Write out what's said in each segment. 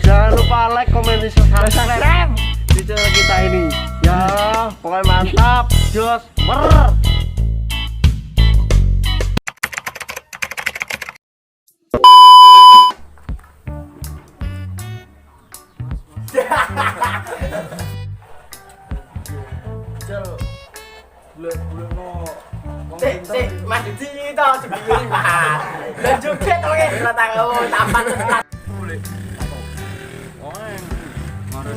Jangan lupa like, komen, dan subscribe di channel kita ini. Ya, pokoknya mantap, jos, mer. Mas di sini toh sebelum Mas. Dan juga toh kita tahu tampan tenan. Boleh. Oh, kemarin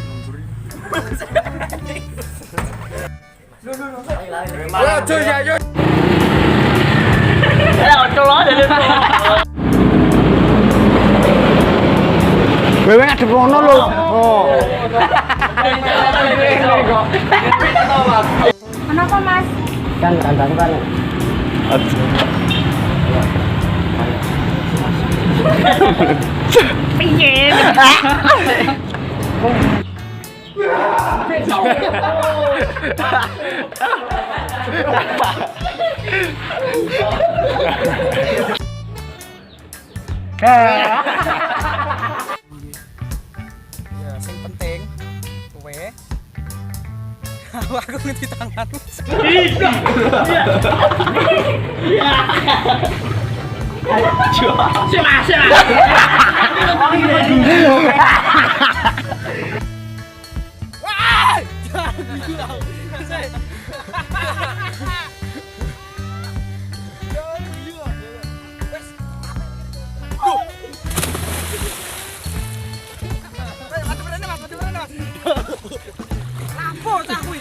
nomborin. Ayo, ya, ayo. Ayo, colok jadi. Wewe ngadep rono lho. Oh. Kenapa Mas? Kan kandang kan. Piye? Ya, sing penting kowe aku ngerti tanganmu. Lampu tak kuwi.